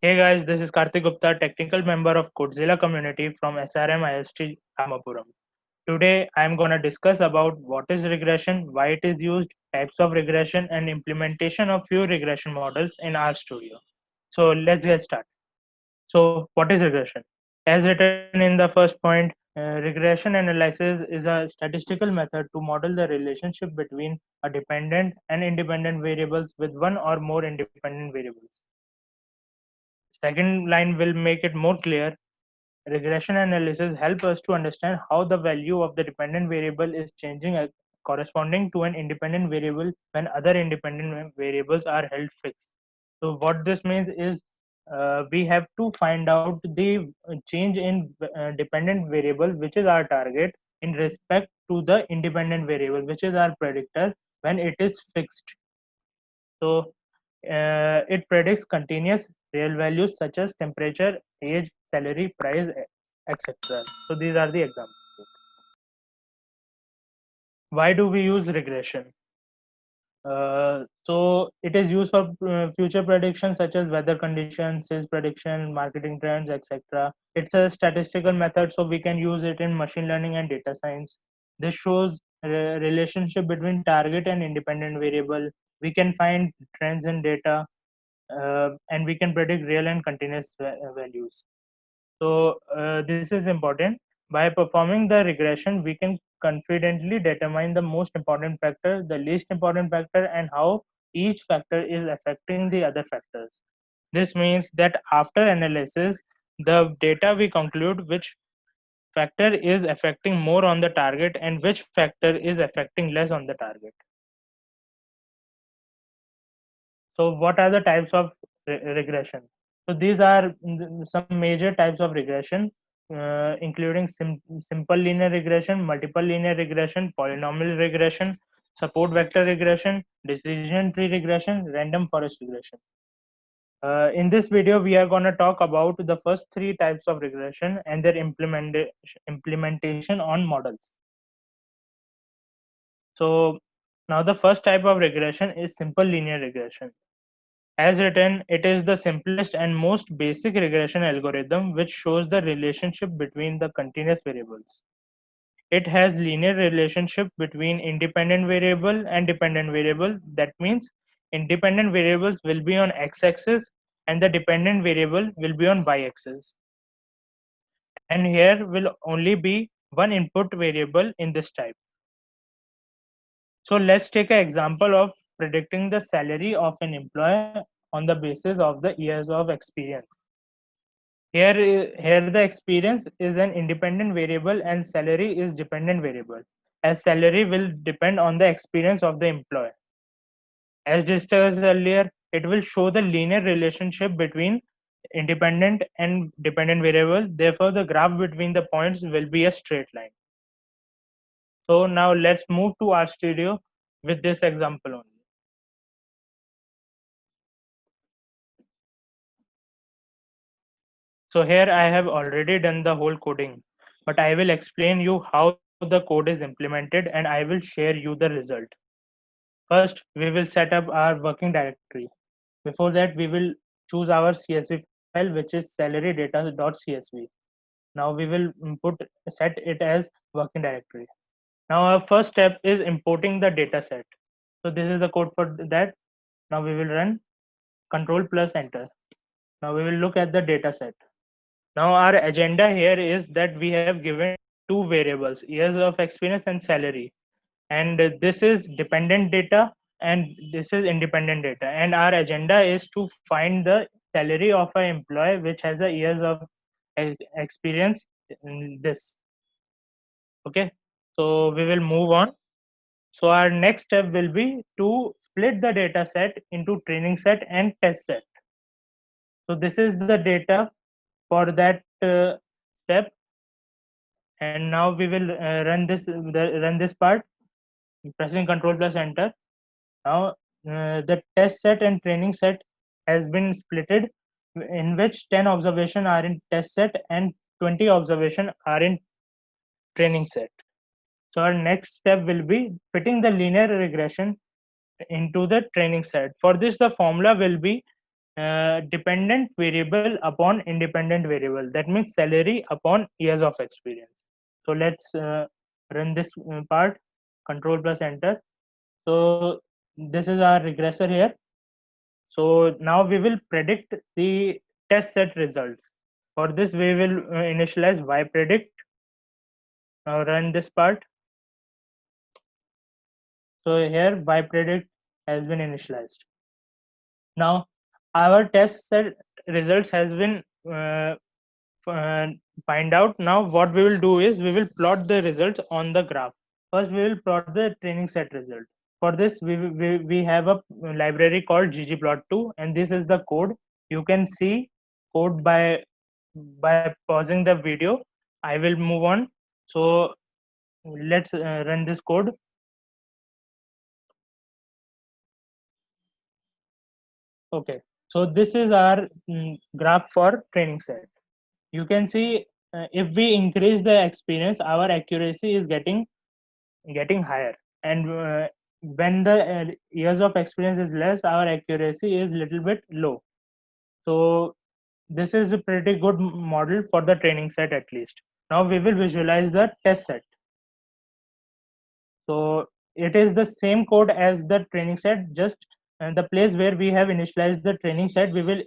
Hey guys, this is Karthik Gupta, technical member of Codzilla community from SRM IST Ramapuram. Today I am going to discuss about what is regression, why it is used, types of regression and implementation of few regression models in RStudio. So let's get started. So what is regression? As written in the first point, regression analysis is a statistical method to model the relationship between a dependent and independent variables with one or more independent variables. Second line will make it more clear. Regression analysis help us to understand how the value of the dependent variable is changing corresponding to an independent variable when other independent variables are held fixed. So what this means is we have to find out the change in dependent variable, which is our target, in respect to the independent variable, which is our predictor, when it is fixed. So it predicts continuous real values such as temperature, age, salary, price, etc. So these are the examples. Why do we use regression? So it is used for future predictions such as weather conditions, sales prediction, marketing trends, etc. It's a statistical method, so we can use it in machine learning and data science. This shows relationship between target and independent variable. We can find trends in data, and we can predict real and continuous values. So this is important. By performing the regression, we can confidently determine the most important factor, the least important factor, and how each factor is affecting the other factors. This means that after analysis, the data we conclude which factor is affecting more on the target and which factor is affecting less on the target. So, what are the types of regression? So, these are some major types of regression, including simple linear regression, multiple linear regression, polynomial regression, support vector regression, decision tree regression, random forest regression. In this video, we are going to talk about the first three types of regression and their implementation on models. So, now the first type of regression is simple linear regression. As written, it is the simplest and most basic regression algorithm which shows the relationship between the continuous variables. It has linear relationship between independent variable and dependent variable. That means independent variables will be on x-axis and the dependent variable will be on y-axis. And here will only be one input variable in this type. So let's take an example of predicting the salary of an employee on the basis of the years of experience. Here the experience is an independent variable and salary is dependent variable, as salary will depend on the experience of the employee. As discussed earlier, it will show the linear relationship between independent and dependent variable. Therefore, the graph between the points will be a straight line. So now let's move to RStudio with this example only. So here I have already done the whole coding, but I will explain you how the code is implemented and I will share you the result. First, we will set up our working directory. Before that, we will choose our CSV file, which is salary.data.csv. Now we will set it as working directory. Now our first step is importing the data set. So this is the code for that. Now we will run control plus enter. Now we will look at the data set. Now our agenda here is that we have given two variables, years of experience and salary. And this is dependent data and this is independent data. And our agenda is to find the salary of an employee which has a years of experience in this. Okay. So we will move on. So our next step will be to split the data set into training set and test set. So this is the data for that step, and now we will run this part pressing control plus enter. Now the test set and training set has been splitted, in which 10 observation are in test set and 20 observation are in training set. So our next step will be fitting the linear regression into the training set. For this, the formula will be dependent variable upon independent variable. That means salary upon years of experience. So let's run this part. Control plus enter. So this is our regressor here. So now we will predict the test set results. For this, we will initialize y predict. Now run this part. So here y predict has been initialized. Now our test set results has been uh, find out. Now what we will do is we will plot the results on the graph. First we will plot the training set result. For this we have a library called ggplot2, and this is the code. You can see code by pausing the video. I will move on. So let's run this code. Okay, so this is our graph for training set. You can see if we increase the experience, our accuracy is getting higher, and when the years of experience is less, our accuracy is little bit low. So this is a pretty good model for the training set. At least now we will visualize the test set. So it is the same code as the training set, just the place where we have initialized the training set, we will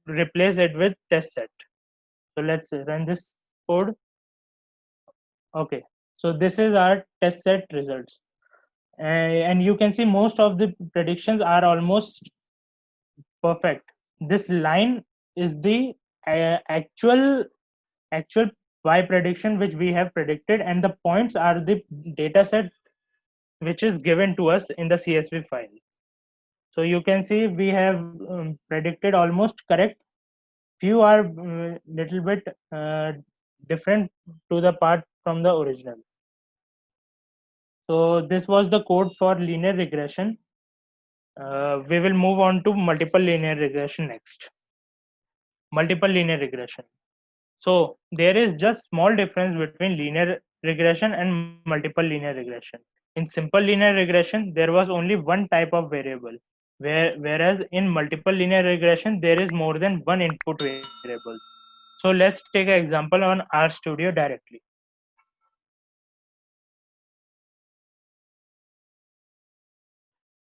replace it with test set. So let's run this code. Okay, so this is our test set results. And you can see most of the predictions are almost perfect. This line is the actual y prediction which we have predicted, and the points are the data set which is given to us in the CSV file. So you can see we have predicted almost correct. Few are little bit different to the part from the original. So this was the code for linear regression. We will move on to multiple linear regression next. Multiple linear regression. So there is just small difference between linear regression and multiple linear regression. In simple linear regression, there was only one type of variable, whereas in multiple linear regression, there is more than one input variables. So let's take an example on RStudio directly.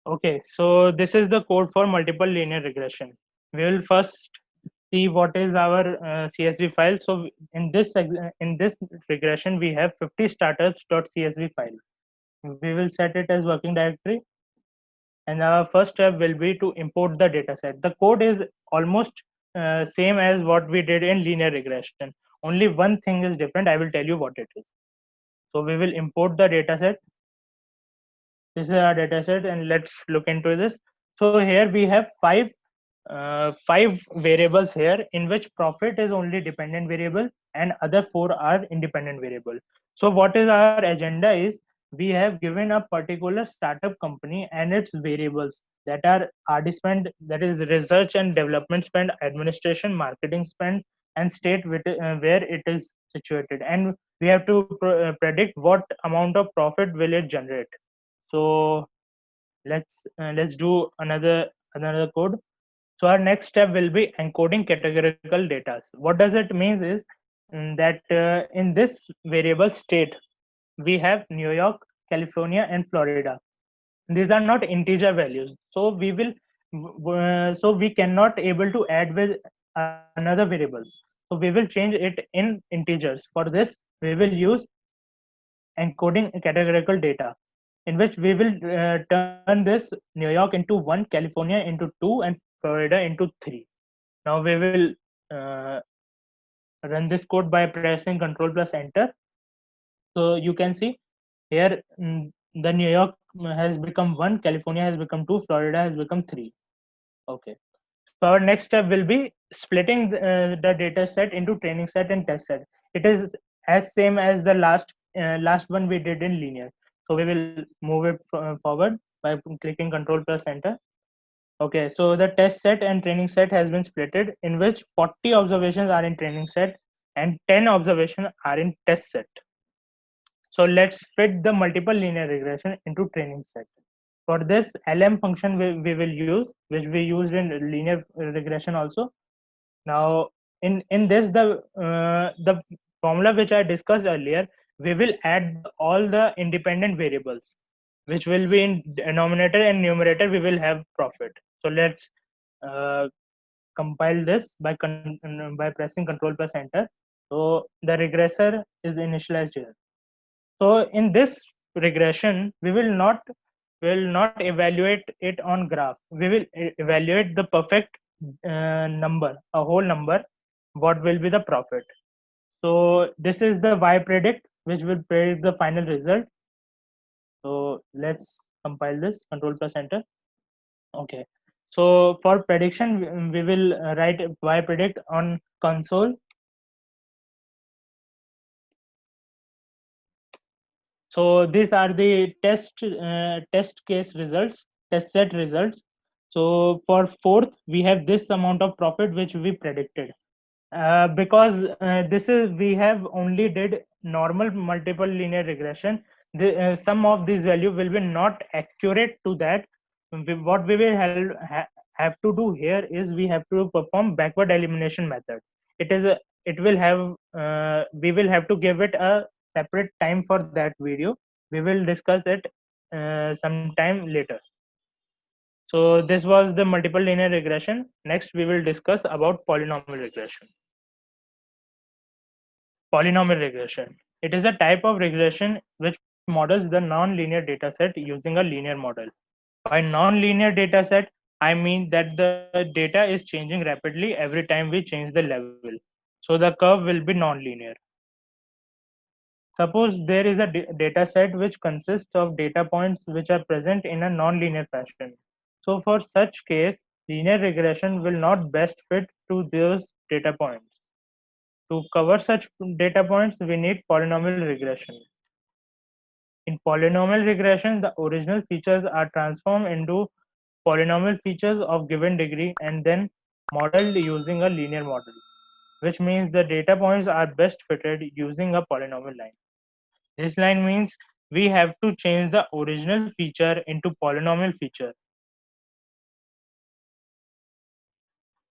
Okay, so this is the code for multiple linear regression. We will first see what is our CSV file. So in this regression, we have 50 startups.csv file. We will set it as working directory, and our first step will be to import the dataset. The code is almost same as what we did in linear regression. Only one thing is different. I will tell you what it is. So we will import the dataset. This is our dataset, and let's look into this. So here we have five variables here, in which profit is only dependent variable and other four are independent variable. So what is our agenda is, we have given a particular startup company and its variables, that are RD spend, that is research and development spend, administration, marketing spend, and state where it is situated, and we have to predict what amount of profit will it generate. So let's do another code. So our next step will be encoding categorical data. What does it mean is that in this variable state, we have New York, California, and Florida. These are not integer values. So so we cannot able to add with another variables. So we will change it in integers. For this, we will use encoding categorical data, in which we will turn this New York into 1, California into 2, and Florida into 3. Now we will uh, run this code by pressing Control plus Enter. So you can see here the New York has become 1, California has become 2, Florida has become 3. Okay. So our next step will be splitting the data set into training set and test set. It is as same as the last one we did in linear. So we will move it forward by clicking Control plus Enter. Okay, so the test set and training set has been splitted, in which 40 observations are in training set and 10 observations are in test set. So let's fit the multiple linear regression into training set. For this LM function we will use, which we used in linear regression also. Now, in this the formula which I discussed earlier, we will add all the independent variables, which will be in denominator and numerator. We will have profit. So let's uh, compile this by pressing Control plus Enter. So the regressor is initialized here. So in this regression, we will not evaluate it on graph. We will evaluate the perfect number, a whole number. What will be the profit? So this is the Y predict, which will predict the final result. So let's compile this. Control plus Enter. Okay. So for prediction, we will write Y predict on console. So these are the test case results, test set results. So for fourth, we have this amount of profit which we predicted. Because this is we have only did normal multiple linear regression. Some of these value will be not accurate to that. What we will have to do here is we have to perform backward elimination method. It will have we will have to give it a separate time for that video. We will discuss it sometime later. So this was the multiple linear regression. Next we will discuss about polynomial regression. Polynomial regression. It is a type of regression which models the non-linear dataset using a linear model. By non-linear dataset, I mean that the data is changing rapidly every time we change the level. So the curve will be non-linear. Suppose there is a data set which consists of data points which are present in a non-linear fashion. So for such case, linear regression will not best fit to those data points. To cover such data points, we need polynomial regression. In polynomial regression, the original features are transformed into polynomial features of given degree and then modeled using a linear model, which means the data points are best fitted using a polynomial line. This line means we have to change the original feature into polynomial feature.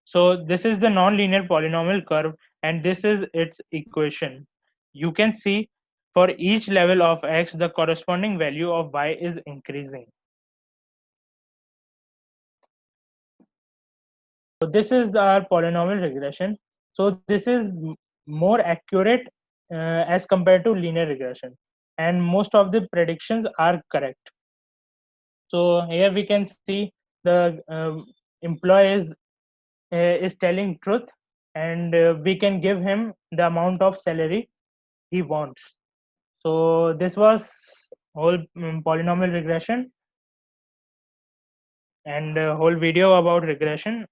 So this is the nonlinear polynomial curve, and this is its equation. You can see for each level of x, the corresponding value of y is increasing. So this is our polynomial regression. So this is more accurate as compared to linear regression, and most of the predictions are correct. So here we can see the employee is telling truth, and we can give him the amount of salary he wants. So this was whole polynomial regression and whole video about regression.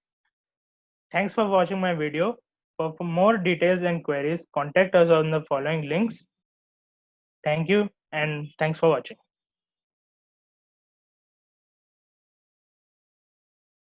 Thanks for watching my video. For more details and queries, contact us on the following links. Thank you and thanks for watching.